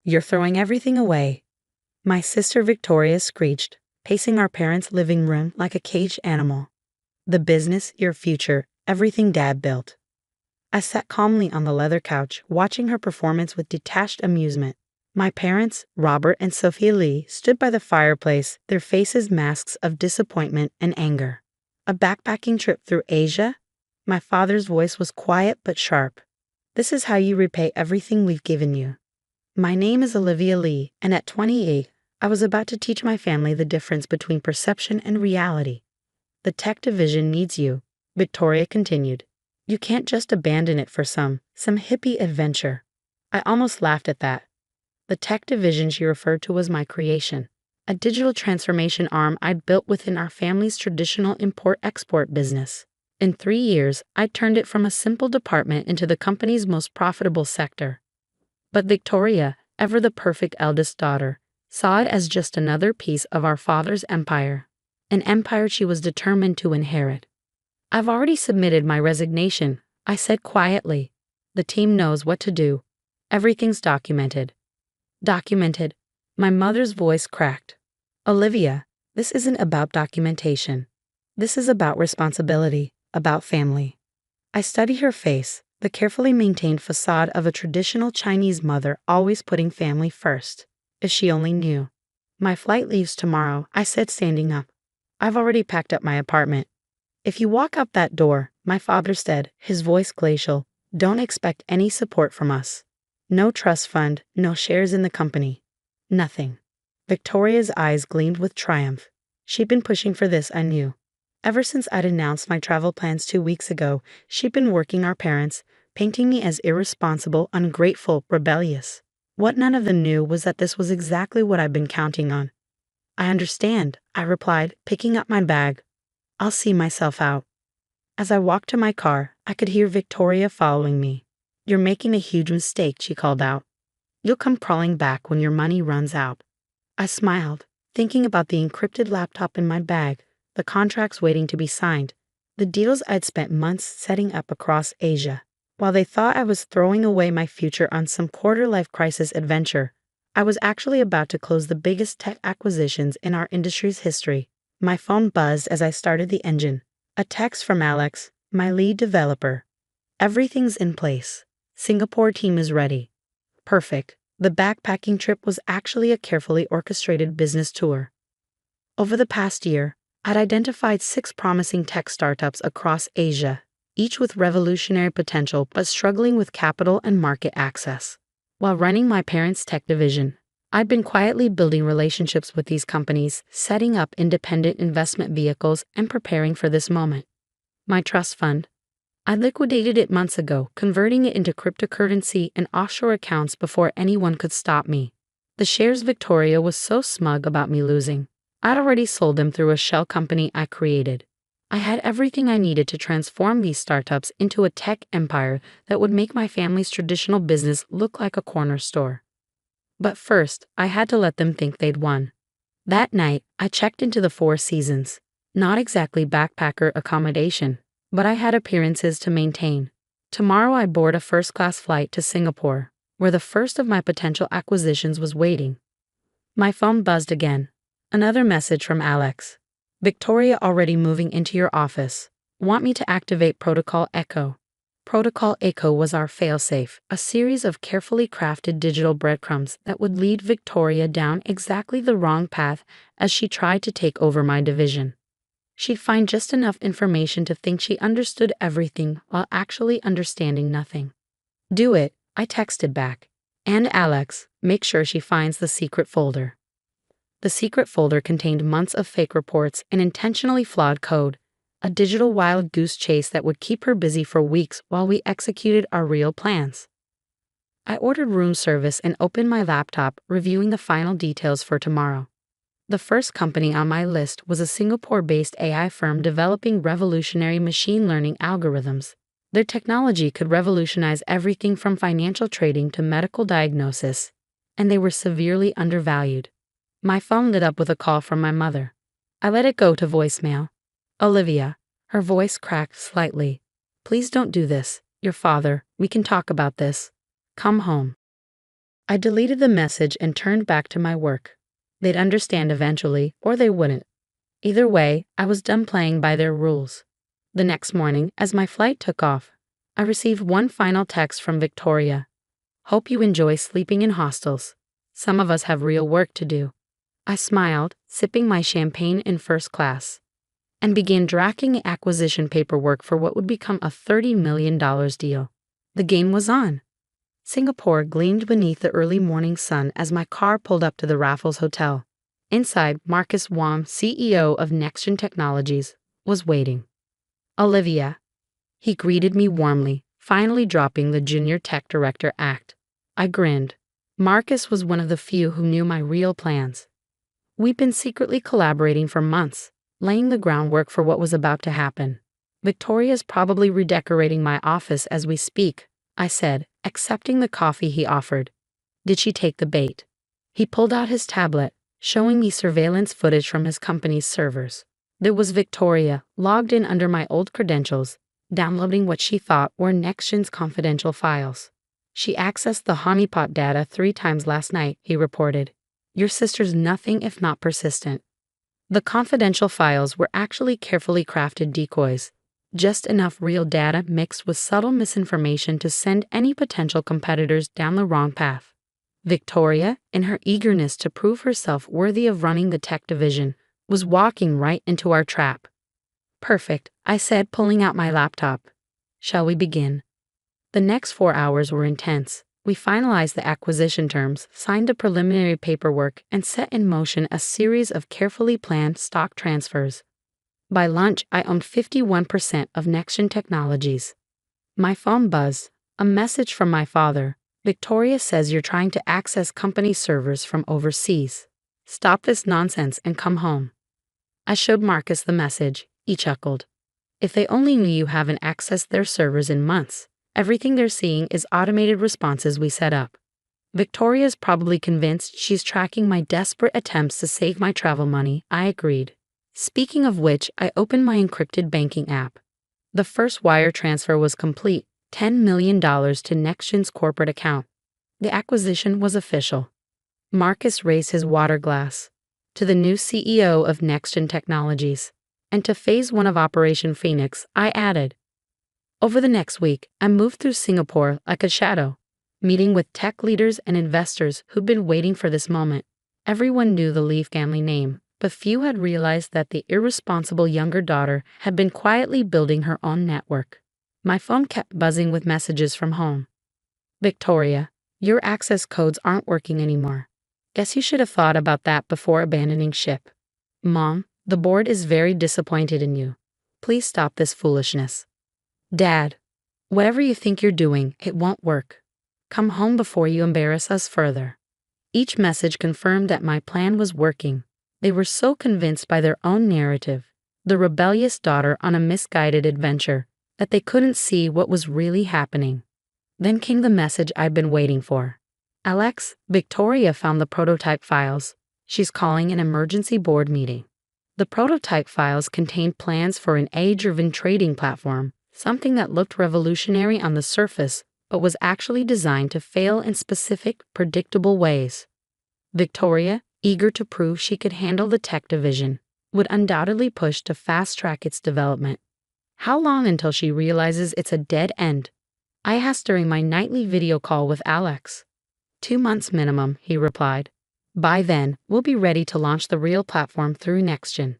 You're throwing everything away. My sister Victoria screeched, pacing our parents' living room like a caged animal. The business, your future, everything Dad built. I sat calmly on the leather couch, watching her performance with detached amusement. My parents, Robert and Sophia Lee, stood by the fireplace, their faces masks of disappointment and anger. A backpacking trip through Asia? My father's voice was quiet but sharp. This is how you repay everything we've given you. My name is Olivia Lee, and at 28, I was about to teach my family the difference between perception and reality. The tech division needs you, Victoria continued. You can't just abandon it for some hippie adventure. I almost laughed at that. The tech division she referred to was my creation, a digital transformation arm I'd built within our family's traditional import-export business. In 3 years, I turned it from a simple department into the company's most profitable sector. But Victoria, ever the perfect eldest daughter, saw it as just another piece of our father's empire, an empire she was determined to inherit. I've already submitted my resignation, I said quietly. The team knows what to do. Everything's documented. Documented. My mother's voice cracked. Olivia, this isn't about documentation. This is about responsibility, about family. I study her face, the carefully maintained facade of a traditional Chinese mother always putting family first. If she only knew. My flight leaves tomorrow, I said, standing up. I've already packed up my apartment. If you walk out that door, my father said, his voice glacial, don't expect any support from us. No trust fund, no shares in the company. Nothing. Victoria's eyes gleamed with triumph. She'd been pushing for this, I knew. Ever since I'd announced my travel plans 2 weeks ago, she'd been working our parents, painting me as irresponsible, ungrateful, rebellious. What none of them knew was that this was exactly what I'd been counting on. I understand, I replied, picking up my bag. I'll see myself out. As I walked to my car, I could hear Victoria following me. You're making a huge mistake, she called out. You'll come crawling back when your money runs out. I smiled, thinking about the encrypted laptop in my bag, the contracts waiting to be signed, the deals I'd spent months setting up across Asia. While they thought I was throwing away my future on some quarter-life crisis adventure, I was actually about to close the biggest tech acquisitions in our industry's history. My phone buzzed as I started the engine. A text from Alex, my lead developer. Everything's in place. Singapore team is ready. Perfect. The backpacking trip was actually a carefully orchestrated business tour. Over the past year, I'd identified 6 promising tech startups across Asia, each with revolutionary potential but struggling with capital and market access. While running my parents' tech division, I'd been quietly building relationships with these companies, setting up independent investment vehicles, and preparing for this moment. My trust fund. I liquidated it months ago, converting it into cryptocurrency and offshore accounts before anyone could stop me. The shares Victoria was so smug about me losing. I'd already sold them through a shell company I created. I had everything I needed to transform these startups into a tech empire that would make my family's traditional business look like a corner store. But first, I had to let them think they'd won. That night, I checked into the Four Seasons. Not exactly backpacker accommodation, but I had appearances to maintain. Tomorrow I board a first-class flight to Singapore, where the first of my potential acquisitions was waiting. My phone buzzed again. Another message from Alex. Victoria already moving into your office. Want me to activate Protocol Echo? Protocol Echo was our failsafe, a series of carefully crafted digital breadcrumbs that would lead Victoria down exactly the wrong path as she tried to take over my division. She'd find just enough information to think she understood everything while actually understanding nothing. Do it, I texted back. And Alex, make sure she finds the secret folder. The secret folder contained months of fake reports and intentionally flawed code, a digital wild goose chase that would keep her busy for weeks while we executed our real plans. I ordered room service and opened my laptop, reviewing the final details for tomorrow. The first company on my list was a Singapore-based AI firm developing revolutionary machine learning algorithms. Their technology could revolutionize everything from financial trading to medical diagnosis, and they were severely undervalued. My phone lit up with a call from my mother. I let it go to voicemail. Olivia, her voice cracked slightly. Please don't do this. Your father, we can talk about this. Come home. I deleted the message and turned back to my work. They'd understand eventually, or they wouldn't. Either way, I was done playing by their rules. The next morning, as my flight took off, I received one final text from Victoria. Hope you enjoy sleeping in hostels. Some of us have real work to do. I smiled, sipping my champagne in first class, and began drafting acquisition paperwork for what would become a $30 million deal. The game was on. Singapore gleamed beneath the early morning sun as my car pulled up to the Raffles Hotel. Inside, Marcus Wong, CEO of NextGen Technologies, was waiting. Olivia. He greeted me warmly, finally dropping the junior tech director act. I grinned. Marcus was one of the few who knew my real plans. We'd been secretly collaborating for months, laying the groundwork for what was about to happen. Victoria's probably redecorating my office as we speak, I said, accepting the coffee he offered. Did she take the bait? He pulled out his tablet, showing me surveillance footage from his company's servers. There was Victoria, logged in under my old credentials, downloading what she thought were NextGen's confidential files. She accessed the honeypot data 3 times last night, he reported. Your sister's nothing if not persistent. The confidential files were actually carefully crafted decoys, just enough real data mixed with subtle misinformation to send any potential competitors down the wrong path. Victoria, in her eagerness to prove herself worthy of running the tech division, was walking right into our trap. Perfect, I said, pulling out my laptop. Shall we begin? The next 4 hours were intense. We finalized the acquisition terms, signed the preliminary paperwork, and set in motion a series of carefully planned stock transfers. By lunch, I owned 51% of NextGen Technologies. My phone buzzed. A message from my father. Victoria says you're trying to access company servers from overseas. Stop this nonsense and come home. I showed Marcus the message. He chuckled. If they only knew you haven't accessed their servers in months. Everything they're seeing is automated responses we set up. Victoria's probably convinced she's tracking my desperate attempts to save my travel money, I agreed. Speaking of which, I opened my encrypted banking app. The first wire transfer was complete, $10 million to NextGen's corporate account. The acquisition was official. Marcus raised his water glass. To the new CEO of NextGen Technologies. And to Phase 1 of Operation Phoenix, I added. Over the next week, I moved through Singapore like a shadow, meeting with tech leaders and investors who'd been waiting for this moment. Everyone knew the Lee family name, but few had realized that the irresponsible younger daughter had been quietly building her own network. My phone kept buzzing with messages from home. Victoria, your access codes aren't working anymore. Guess you should have thought about that before abandoning ship. Mom, the board is very disappointed in you. Please stop this foolishness. Dad, whatever you think you're doing, it won't work. Come home before you embarrass us further. Each message confirmed that my plan was working. They were so convinced by their own narrative, the rebellious daughter on a misguided adventure, that they couldn't see what was really happening. Then came the message I'd been waiting for. Alex, Victoria found the prototype files. She's calling an emergency board meeting. The prototype files contained plans for an AI-driven trading platform, something that looked revolutionary on the surface, but was actually designed to fail in specific, predictable ways. Victoria, eager to prove she could handle the tech division, would undoubtedly push to fast-track its development. How long until she realizes it's a dead end? I asked during my nightly video call with Alex. 2 months minimum, he replied. By then, we'll be ready to launch the real platform through NextGen.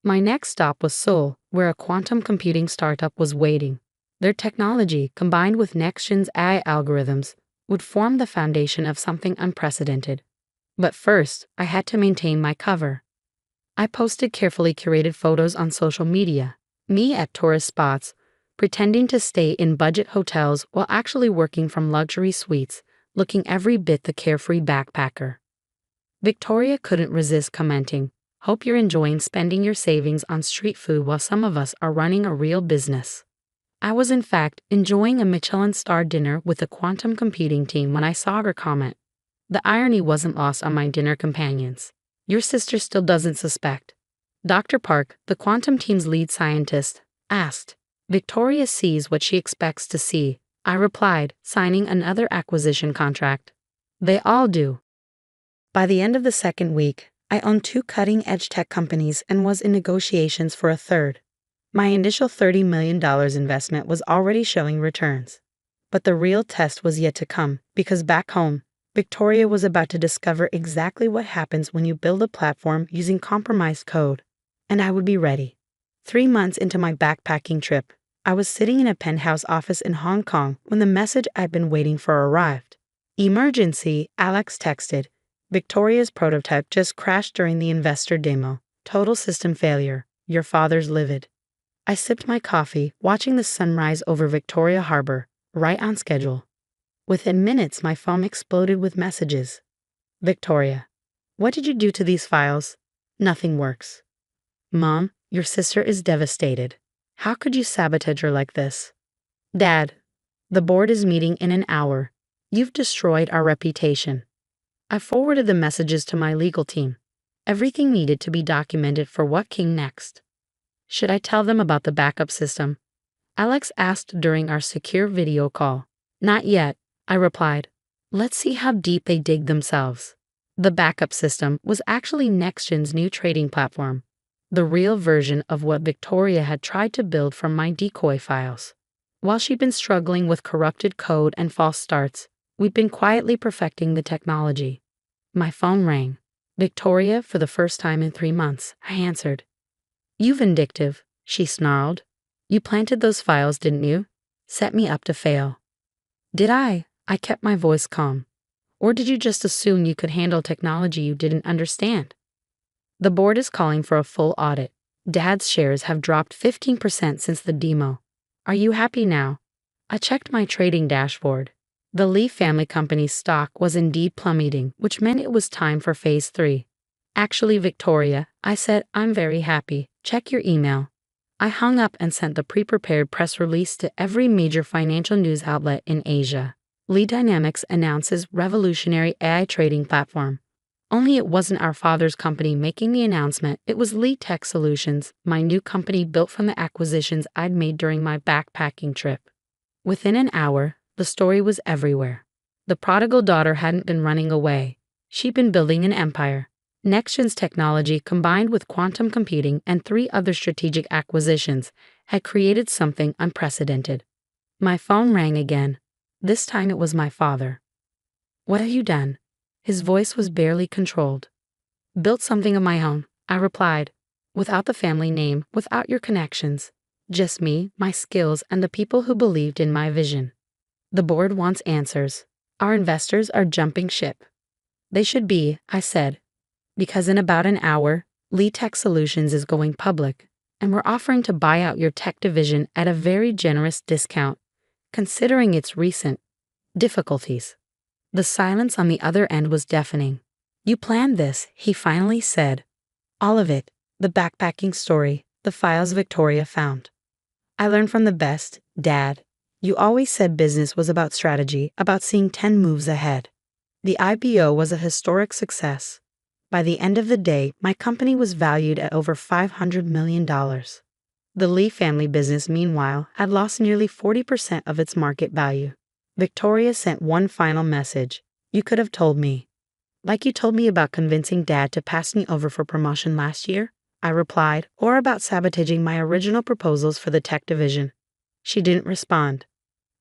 My next stop was Seoul, where a quantum computing startup was waiting. Their technology, combined with NextGen's AI algorithms, would form the foundation of something unprecedented. But first, I had to maintain my cover. I posted carefully curated photos on social media, me at tourist spots, pretending to stay in budget hotels while actually working from luxury suites, looking every bit the carefree backpacker. Victoria couldn't resist commenting, "Hope you're enjoying spending your savings on street food while some of us are running a real business." I was in fact enjoying a Michelin-starred dinner with the quantum computing team when I saw her comment. The irony wasn't lost on my dinner companions. Your sister still doesn't suspect. Dr. Park, the quantum team's lead scientist, asked. Victoria sees what she expects to see, I replied, signing another acquisition contract. They all do. By the end of the second week, I owned 2 cutting-edge tech companies and was in negotiations for a third. My initial $30 million investment was already showing returns. But the real test was yet to come, because back home, Victoria was about to discover exactly what happens when you build a platform using compromised code. And I would be ready. 3 months into my backpacking trip, I was sitting in a penthouse office in Hong Kong when the message I'd been waiting for arrived. Emergency, Alex texted. Victoria's prototype just crashed during the investor demo. Total system failure. Your father's livid. I sipped my coffee, watching the sunrise over Victoria Harbor, right on schedule. Within minutes, my phone exploded with messages. Victoria, what did you do to these files? Nothing works. Mom, your sister is devastated. How could you sabotage her like this? Dad, the board is meeting in an hour. You've destroyed our reputation. I forwarded the messages to my legal team. Everything needed to be documented for what came next. Should I tell them about the backup system? Alex asked during our secure video call. Not yet, I replied. Let's see how deep they dig themselves. The backup system was actually NextGen's new trading platform, the real version of what Victoria had tried to build from my decoy files. While she'd been struggling with corrupted code and false starts, we'd been quietly perfecting the technology. My phone rang. Victoria, for the first time in 3 months, I answered. You vindictive, she snarled. You planted those files, didn't you? Set me up to fail. Did I? I kept my voice calm. Or did you just assume you could handle technology you didn't understand? The board is calling for a full audit. Dad's shares have dropped 15% since the demo. Are you happy now? I checked my trading dashboard. The Lee family company's stock was indeed plummeting, which meant it was time for phase 3. Actually, Victoria, I said, I'm very happy. Check your email. I hung up and sent the pre-prepared press release to every major financial news outlet in Asia. Lee Dynamics announces revolutionary AI trading platform. Only it wasn't our father's company making the announcement, it was Lee Tech Solutions, my new company built from the acquisitions I'd made during my backpacking trip. Within an hour, the story was everywhere. The prodigal daughter hadn't been running away. She'd been building an empire. NextGen's technology, combined with quantum computing and 3 other strategic acquisitions, had created something unprecedented. My phone rang again. This time it was my father. What have you done? His voice was barely controlled. Built something of my own, I replied. Without the family name, without your connections. Just me, my skills, and the people who believed in my vision. The board wants answers. Our investors are jumping ship. They should be, I said. Because in about an hour, Lee Tech Solutions is going public, and we're offering to buy out your tech division at a very generous discount, considering its recent difficulties. The silence on the other end was deafening. You planned this, he finally said. All of it, the backpacking story, the files Victoria found. I learned from the best, Dad. You always said business was about strategy, about seeing 10 moves ahead. The IPO was a historic success. By the end of the day, my company was valued at over $500 million. The Lee family business, meanwhile, had lost nearly 40% of its market value. Victoria sent one final message. You could have told me. Like you told me about convincing Dad to pass me over for promotion last year, I replied, or about sabotaging my original proposals for the tech division. She didn't respond.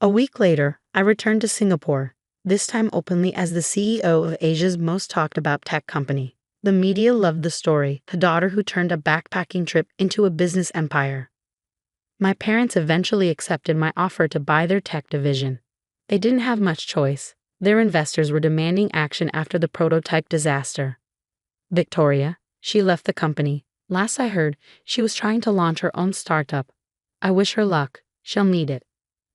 A week later, I returned to Singapore, this time openly as the CEO of Asia's most talked about tech company. The media loved the story, the daughter who turned a backpacking trip into a business empire. My parents eventually accepted my offer to buy their tech division. They didn't have much choice. Their investors were demanding action after the prototype disaster. Victoria, she left the company. Last I heard, she was trying to launch her own startup. I wish her luck. She'll need it.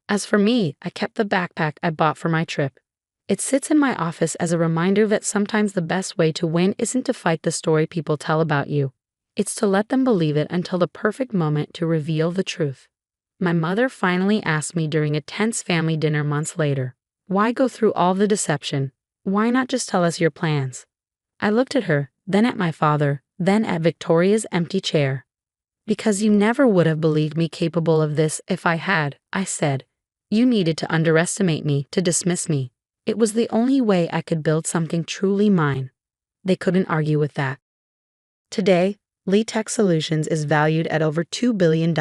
As for me, I kept the backpack I bought for my trip. It sits in my office as a reminder that sometimes the best way to win isn't to fight the story people tell about you. It's to let them believe it until the perfect moment to reveal the truth. My mother finally asked me during a tense family dinner months later, why go through all the deception? Why not just tell us your plans? I looked at her, then at my father, then at Victoria's empty chair. Because you never would have believed me capable of this if I had, I said. You needed to underestimate me, to dismiss me. It was the only way I could build something truly mine. They couldn't argue with that. Today, Lee Tech Solutions is valued at over $2 billion.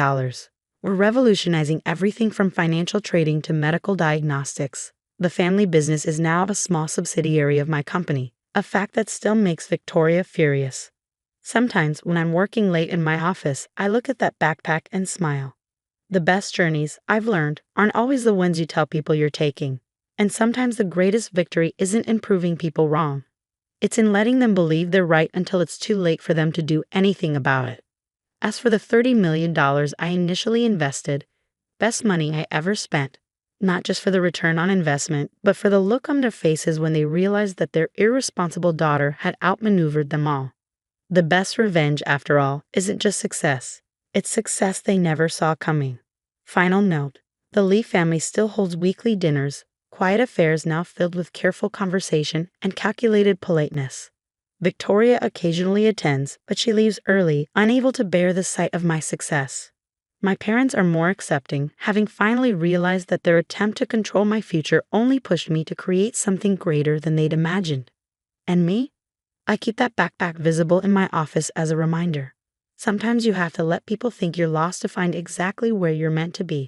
We're revolutionizing everything from financial trading to medical diagnostics. The family business is now a small subsidiary of my company, a fact that still makes Victoria furious. Sometimes when I'm working late in my office, I look at that backpack and smile. The best journeys, I've learned, aren't always the ones you tell people you're taking. And sometimes the greatest victory isn't in proving people wrong. It's in letting them believe they're right until it's too late for them to do anything about it. As for the $30 million I initially invested, best money I ever spent, not just for the return on investment, but for the look on their faces when they realized that their irresponsible daughter had outmaneuvered them all. The best revenge, after all, isn't just success. It's success they never saw coming. Final note: the Lee family still holds weekly dinners, quiet affairs now filled with careful conversation and calculated politeness. Victoria occasionally attends, but she leaves early, unable to bear the sight of my success. My parents are more accepting, having finally realized that their attempt to control my future only pushed me to create something greater than they'd imagined. And me? I keep that backpack visible in my office as a reminder. Sometimes you have to let people think you're lost to find exactly where you're meant to be.